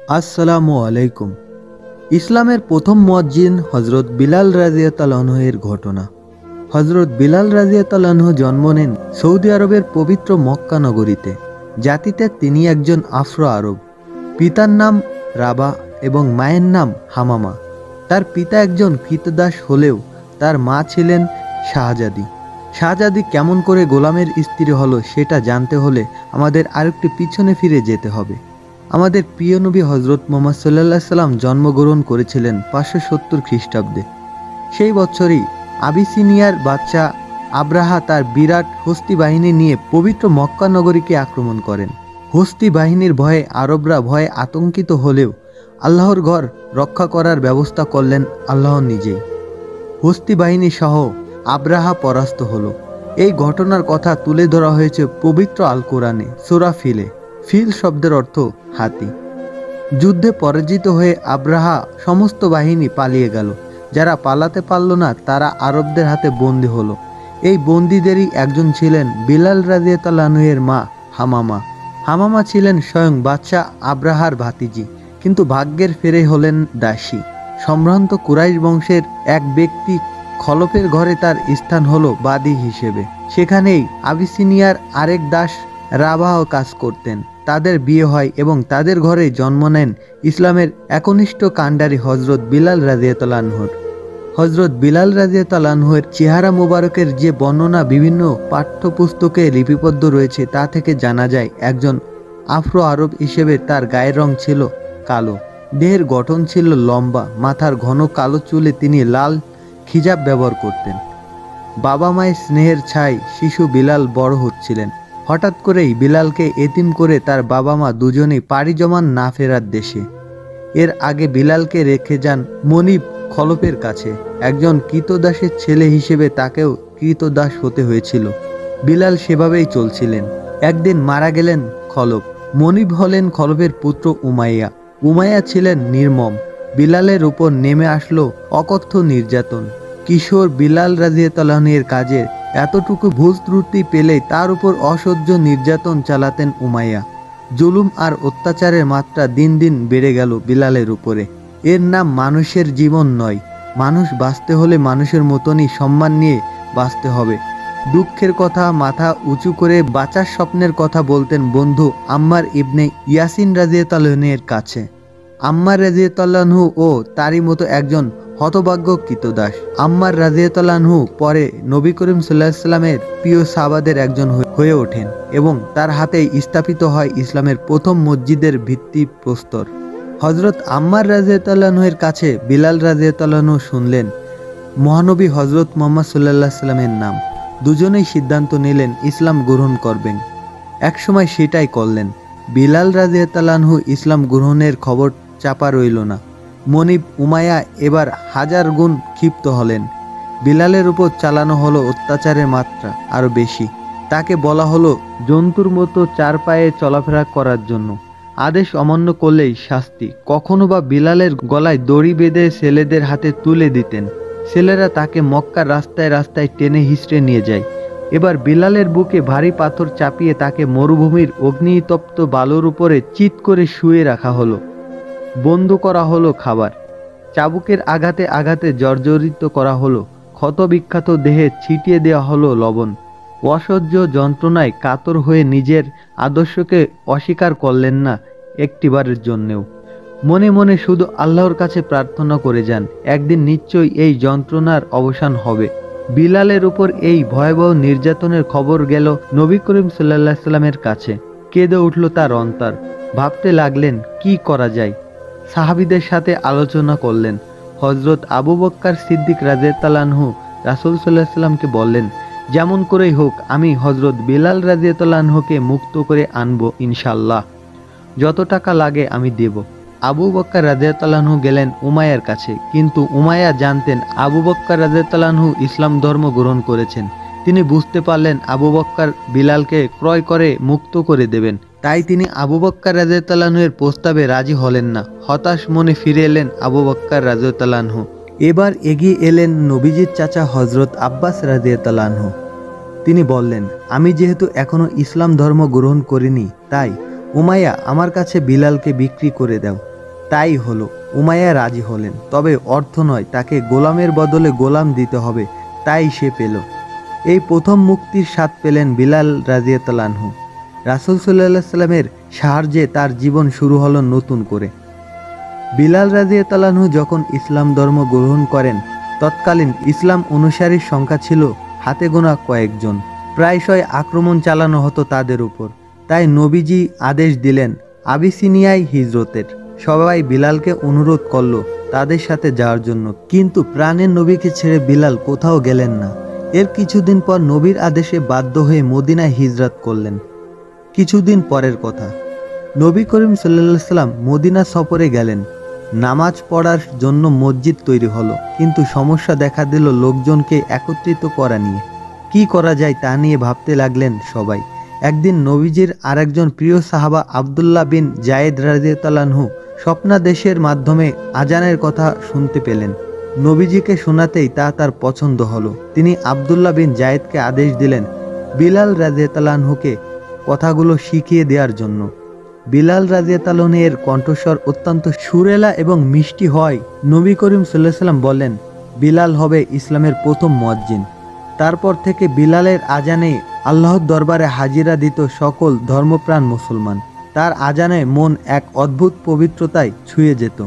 আসসালামু আলাইকুম। ইসলামের প্রথম মুয়াজ্জিন হযরত বিলাল রাদিয়াল্লাহু আনহু এর ঘটনা। হযরত বিলাল রাদিয়াল্লাহু আনহু জন্ম নেন সৌদি আরবের পবিত্র মক্কা নগরীতে। জাতিতে তিনি একজন আফ্রো আরব। পিতার নাম রাবা এবং মায়ের নাম হামামা। তার পিতা একজন কৃতদাস হলেও তার মা ছিলেন শাহজাদি। শাহজাদি কেমন করে গোলামের স্ত্রী হলো সেটা জানতে হলে আমাদের আরেকটু পিছনে ফিরে যেতে হবে। আমাদের প্রিয় নবী হজরত মুহাম্মদ সাল্লাল্লাহু আলাইহি সাল্লাম জন্মগ্রহণ করেছিলেন 570 খ্রিস্টাব্দে। সেই বছরই আবিসিনিয়ার বাদশা আব্রাহা তার বিরাট হস্তি বাহিনী নিয়ে পবিত্র মক্কা নগরীকে আক্রমণ করেন। হস্তি বাহিনীর ভয়ে আরবরা ভয়ে আতঙ্কিত হলেও আল্লাহর ঘর রক্ষা করার ব্যবস্থা করলেন আল্লাহ নিজেই। হস্তি বাহিনী সহ আব্রাহা পরাস্ত হলো। এই ঘটনার কথা তুলে ধরা হয়েছে পবিত্র আল কোরআনে সূরা ফিলে। ফিল শব্দের অর্থ হাতি। যুদ্ধে পরাজিত হয়ে আব্রাহা সমস্ত বাহিনী পালিয়ে গেল। যারা পালাতে পারল না তারা আরবদের হাতে বন্দী হলো। এই বন্দীদেরই একজন ছিলেন বিলাল রাদিয়াল্লাহু আনহু এর মা হামামা। হামামা ছিলেন স্বয়ং বাদশা আব্রাহার ভাতিজি, কিন্তু ভাগ্যের ফেরে হলেন দাসী। সম্ভ্রান্ত কুরাইশ বংশের এক ব্যক্তি খলফের ঘরে তার স্থান হলো বাদী হিসেবে। সেখানেই আবিসিনিয়ার আরেক দাস রাবাহ কাজ করতেন। তাদের বিয়ে হয় এবং তাদের ঘরে জন্ম নেন ইসলামের একনিষ্ঠ কাণ্ডারি হজরত বিলাল রাদিয়াল্লাহু আনহু। হজরত বিলাল রাদিয়াল্লাহু আনহু এর চেহারা মোবারকের যে বর্ণনা বিভিন্ন পাঠ্যপুস্তকে লিপিবদ্ধ রয়েছে তা থেকে জানা যায় একজন আফ্রো আরব হিসেবে তার গায়ের রং ছিল কালো, দেহের গঠন ছিল লম্বা, মাথার ঘন কালো চুলে তিনি লাল খিজাব ব্যবহার করতেন। বাবা মায়ের স্নেহের ছায় শিশু বিলাল বড় হচ্ছিলেন। হঠাৎ করেই বিলালকে এতিম করে তার বাবা মা দুজনেই পাড়ি জমান না ফেরার দেশে। এর আগে বিলালকে রেখে যান মনিব খলফের কাছে। একজন কৃতদাসের ছেলে হিসেবে তাকেও কৃতদাস হতে হয়েছিল। বিলাল সেভাবেই চলছিলেন। একদিন মারা গেলেন খলফ। মনিব হলেন খলফের পুত্র উমাইয়া। উমাইয়া ছিলেন নির্মম। বিলালের উপর নেমে আসলো অকথ্য নির্যাতন। কিশোর বিলাল রাদিয়াল্লাহু আনহু এর কাজের এতটুকু ভুল ত্রুটি পেলেই তার উপর অসহ্য নির্যাতন চালাতেন উমাইয়া। জুলুম আর অত্যাচারের মাত্রা দিন দিন বেড়ে গেল বিলালের উপরে। এর নাম মানুষের জীবন নয়। মানুষ বাঁচতে হলে মানুষের মতনই সম্মান নিয়ে বাঁচতে হবে। দুঃখের কথা মাথা উঁচু করে বাঁচার স্বপ্নের কথা বলতেন বন্ধু আম্মার ইবনে ইয়াসিন রাদিয়াল্লাহু আনহু এর কাছে। আম্মার রাদিয়াল্লাহু আনহু ও তারই মতো একজন হতভাগ্য কৃতদাস। আম্মার রাদিয়াল্লাহু আনহু পরে নবী করিম সাল্লাল্লাহু আলাইহি সাল্লামের প্রিয় সাহাবাদের একজন হয়ে ওঠেন এবং তার হাতেই স্থাপিত হয় ইসলামের প্রথম মসজিদের ভিত্তিপ্রস্তর। হজরত আম্মার রাদিয়াল্লাহু আনহু এর কাছে বিলাল রাদিয়াল্লাহু আনহু শুনলেন মহানবী হজরত মুহাম্মদ সাল্লাল্লাহু আলাইহি সাল্লামের নাম। দুজনেই সিদ্ধান্ত নিলেন ইসলাম গ্রহণ করবেন। একসময় সেটাই করলেন। বিলাল রাদিয়াল্লাহু আনহু ইসলাম গ্রহণের খবর চাপা রইল না। মনিব উমাইয়া এবার হাজার গুণ ক্ষিপ্ত হলেন। বিলালের উপর চালানো হলো অত্যাচারের মাত্রা আরো বেশি। তাকে বলা হলো জন্তুর মতো চার পায়ে চলাফেরা করার জন্য। আদেশ অমান্য করলেই শাস্তি। কখনো বা বিলালের গলায় দড়ি বেঁধে ছেলেদের হাতে তুলে দিতেন। ছেলেরা তাকে মক্কার রাস্তায় রাস্তায় টেনে হিঁচড়ে নিয়ে যায়। এবার বিলালের বুকে ভারী পাথর চাপিয়ে তাকে মরুভূমির অগ্নিতপ্ত বালুর উপরে চিৎ করে শুয়ে রাখা হলো। বন্ধ করা হলো খাবার। চাবুকের আঘাতে আঘাতে জর্জরিত করা হলো। ক্ষত বিখ্যাত দেহে ছিটিয়ে দেওয়া হলো লবণ। অসহ্য যন্ত্রণায় কাতর হয়ে নিজের আদর্শকে অস্বীকার করলেন না একটিবারের জন্যেও। মনে মনে শুধু আল্লাহর কাছে প্রার্থনা করে যান একদিন নিশ্চয়ই এই যন্ত্রণার অবসান হবে। বিলালের উপর এই ভয়াবহ নির্যাতনের খবর গেল নবী করিম সাল্লাল্লাহু আলাইহি সাল্লামের কাছে। কেঁদে উঠল তার অন্তর। ভাবতে লাগলেন কি করা যায়। সাহাবীদের সাথে আলোচনা করলেন। হজরত আবু বকর সিদ্দিক রাদিয়াল্লাহু আনহু রাসূল সাল্লাল্লাহু আলাইহি সাল্লামকে বললেন যেমন করেই হোক আমি হজরত বিলাল রাদিয়াল্লাহু আনহুকে মুক্ত করে আনবো ইনশাআল্লাহ। যত টাকা লাগে আমি দেব। আবু বকর রাদিয়াল্লাহু আনহু গেলেন উমাইয়ার কাছে, কিন্তু উমাইয়া জানতেন আবু বকর রাদিয়াল্লাহু আনহু ইসলাম ধর্ম গ্রহণ করেছেন। তিনি বুঝতে পারলেন আবু বকর বিলালকে ক্রয় করে মুক্ত করে দেবেন। তাই তিনি আবু বকর রাদিয়াল্লাহু আনহু এর প্রস্তাবে রাজি হলেন না। হতাশ মনে ফিরে এলেন আবু বকর রাদিয়াল্লাহু আনহু। এবার এগিয়ে এলেন নবীজির চাচা হজরত আব্বাস রাদিয়াল্লাহু আনহু। তিনি বললেন আমি যেহেতু এখনো ইসলাম ধর্ম গ্রহণ করিনি, তাই উমাইয়া আমার কাছে বিলালকে বিক্রি করে দাও। তাই হলো। উমাইয়া রাজি হলেন, তবে অর্থ নয়, তাকে গোলামের বদলে গোলাম দিতে হবে, তাই সে পেল। এই প্রথম মুক্তির স্বাদ পেলেন বিলাল রাদিয়াল্লাহু আনহু। রাসূল সাল্লাল্লাহু আলাইহি সাল্লামের সাহায্যে তার জীবন শুরু হলো নতুন করে। বিলাল রাদিয়াল্লাহু আনহু যখন ইসলাম ধর্ম গ্রহণ করেন, তৎকালীন ইসলাম অনুসারীর সংখ্যা ছিল হাতে গোনা কয়েকজন। প্রায়শই আক্রমণ চালানো হতো তাদের উপর। তাই নবীজি আদেশ দিলেন আবিসিনিয়ায় হিজরতের। সবাই বিলালকে অনুরোধ করল তাদের সাথে যাওয়ার জন্য, কিন্তু প্রাণের নবীকে ছেড়ে বিলাল কোথাও গেলেন না। এর কিছুদিন পর নবীর আদেশে বাধ্য হয়ে মদিনায় হিজরত করলেন। কিছুদিন পরের কথা, নবী করিম সাল্লাল্লাহু আলাইহি সাল্লাম মদিনা সফরে গেলেন। নামাজ পড়ার জন্য মসজিদ তৈরি হলো, কিন্তু সমস্যা দেখা দিল লোকজনকে একত্রিত করা নিয়ে। কি করা যায় তা নিয়ে ভাবতে লাগলেন সবাই। একদিন নবীজির আরেকজন প্রিয় সাহাবা আব্দুল্লাহ বিন জায়েদ রাদিয়াল্লাহু আনহু স্বপ্নাদেশের মাধ্যমে আজানের কথা শুনতে পেলেন। নবীজিকে শোনাতেই তা তার পছন্দ হলো। তিনি আব্দুল্লাহ বিন জায়েদকে আদেশ দিলেন বিলাল রাদিয়াল্লাহু আনহুকে কথাগুলো শিখিয়ে দেওয়ার জন্য। বিলাল রাদিয়াল্লাহু আনহু এর কণ্ঠস্বর অত্যন্ত সুরেলা এবং মিষ্টি হয়। নবী করিম সাল্লাল্লাহু আলাইহি সাল্লাম বললেন, বিলাল হবে ইসলামের প্রথম মুয়াজ্জিন। তারপর থেকে বিলালের আজানে আল্লাহর দরবারে হাজিরা দিত সকল ধর্মপ্রাণ মুসলমান। তার আজানে মন এক অদ্ভুত পবিত্রতায় ছুঁয়ে যেত।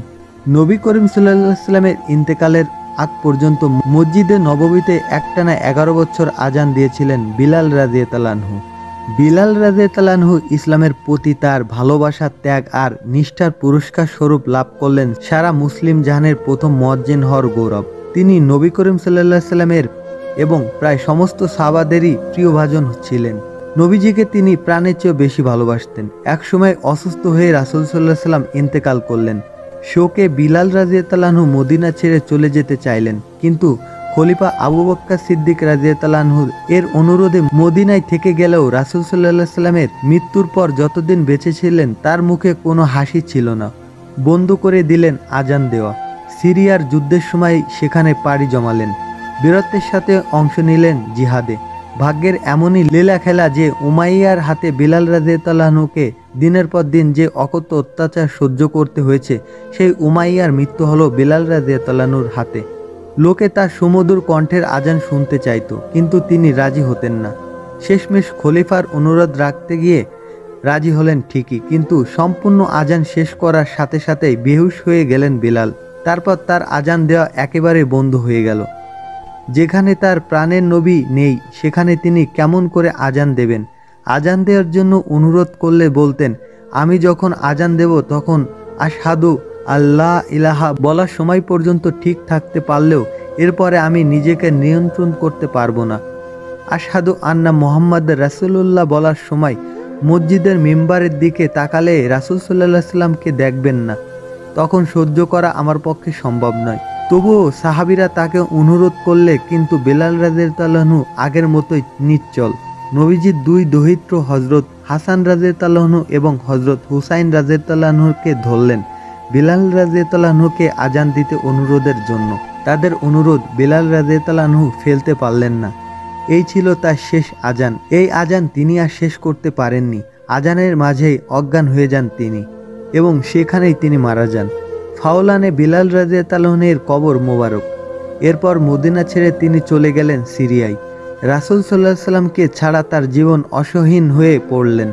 নবী করিম সাল্লাল্লাহু আলাইহি সাল্লামের ইন্তেকালের আগ পর্যন্ত মসজিদে নববীতে একটানা 11 বছর আজান দিয়েছিলেন বিলাল রাদিয়াল্লাহু আনহু। বিলাল রাদিয়াল্লাহু আনহু ইসলামের প্রতি তার ভালোবাসা, ত্যাগ আর নিষ্ঠার পুরস্কার স্বরূপ লাভ করলেন সারা মুসলিম জাহানের প্রথম মুয়াজ্জিন হওয়ার গৌরব। তিনি নবী করিম সাল্লাল্লাহু আলাইহি সাল্লামের এবং প্রায় সমস্ত সাহাবাদেরই প্রিয়ভাজন ছিলেন। নবীজিকে তিনি প্রাণের চেয়েও বেশি ভালোবাসতেন। একসময় অসুস্থ হয়ে রাসূল সাল্লাল্লাহু আলাইহি সাল্লাম ইন্তেকাল করলেন। শোকে বিলাল রাদিয়াল্লাহু আনহু মদিনা ছেড়ে চলে যেতে চাইলেন, কিন্তু খলিফা আবু বকর সিদ্দিক রাদিয়াল্লাহু আনহু এর অনুরোধে মদিনায় থেকে গেলেও রাসূল সাল্লাল্লাহু আলাইহি সাল্লামের মৃত্যুর পর যতদিন বেঁচে ছিলেন তার মুখে কোনো হাসি ছিল না। বন্ধ করে দিলেন আজান দেওয়া। সিরিয়ার যুদ্ধের সময় সেখানে পাড়ি জমালেন। বীরত্বের সাথে অংশ নিলেন জিহাদে। ভাগ্যের এমনই লীলা খেলা যে উমাইয়ার হাতে বিলাল রাদিয়াল্লাহু আনহুকে দিনের পর দিন যে অকথ্য অত্যাচার সহ্য করতে হয়েছে, সেই উমাইয়ার মৃত্যু হলো বিলাল রাদিয়াল্লাহু আনহুর হাতে। লোকে তার সুমধুর কণ্ঠের আজান শুনতে চাইত, কিন্তু তিনি রাজি হতেন না। শেষমেশ খলিফার অনুরোধ রাখতে গিয়ে রাজি হলেন ঠিকই, কিন্তু সম্পূর্ণ আজান শেষ করার সাথে সাথেই বেহুশ হয়ে গেলেন বিলাল। তারপর তার আজান দেওয়া একেবারে বন্ধ হয়ে গেল। যেখানে তার প্রাণের নবী নেই সেখানে তিনি কেমন করে আজান দেবেন? আজান দেওয়ার জন্য অনুরোধ করলে বলতেন, আমি যখন আজান দেব তখন আশহাদু আল্লাহ ইলাহা বলার সময় পর্যন্ত ঠিক থাকতে পারলেও এরপরে আমি নিজেকে নিয়ন্ত্রণ করতে পারবো না। আশহাদু আন্না মুহাম্মদ রাসূলুল্লাহ বলার সময় মসজিদের মিম্বারের দিকে তাকালে রাসূল সাল্লাল্লাহু আলাইহি সাল্লামকে দেখবেন না, তখন সহ্য করা আমার পক্ষে সম্ভব নয়। তবুও সাহাবীরা তাকে অনুরোধ করলে কিন্তু বিলাল রাদিয়াল্লাহু আনহু আগের মতোই নিশ্চল। নবীজির দুই দৌহিত্র হযরত হাসান রাদিয়াল্লাহু আনহু এবং হযরত হুসাইন রাদিয়াল্লাহু আনহুকে ধরলেন বিলাল রাদিয়াল্লাহু আনহুকে আজান দিতে অনুরোধের জন্য। তাদের অনুরোধ বিলাল রাদিয়াল্লাহু আনহু ফেলতে পারলেন না। এই ছিল তার শেষ আজান। এই আজান তিনি আর শেষ করতে পারেননি। আজানের মাঝেই অজ্ঞান হয়ে যান তিনি এবং সেখানেই তিনি মারা যান। ফাওলানে বিলাল রাদিয়াল্লাহু আনহুর কবর মোবারক। এরপর মদিনা ছেড়ে তিনি চলে গেলেন সিরিয়ায়। রাসূল সাল্লাল্লাহু আলাইহি সাল্লামকে ছাড়া তার জীবন অসহীন হয়ে পড়লেন।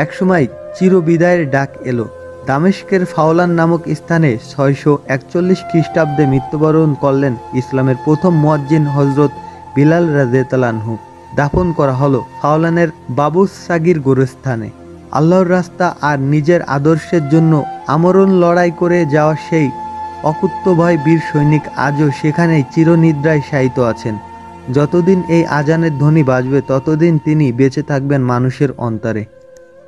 একসময় চিরবিদায়ের ডাক এলো। দামেস্কের ফাওলান নামক স্থানে 641 খ্রিস্টাব্দে মৃত্যুবরণ করলেন ইসলামের প্রথম মুয়াজ্জিন হযরত বিলাল রাদিয়াল্লাহু আনহু। দাফন করা হলো ফাওলানের বাবুস সাগির গোরস্থানে। আল্লাহর রাস্তা আর নিজের আদর্শের জন্য আমরণ লড়াই করে যাওয়া সেই অকুতোভয় বীর সৈনিক আজও সেখানেই চিরনিদ্রায় শায়িত আছেন। যতদিন এই আজানের ধ্বনি বাজবে ততদিন তিনি বেঁচে থাকবেন মানুষের অন্তরে।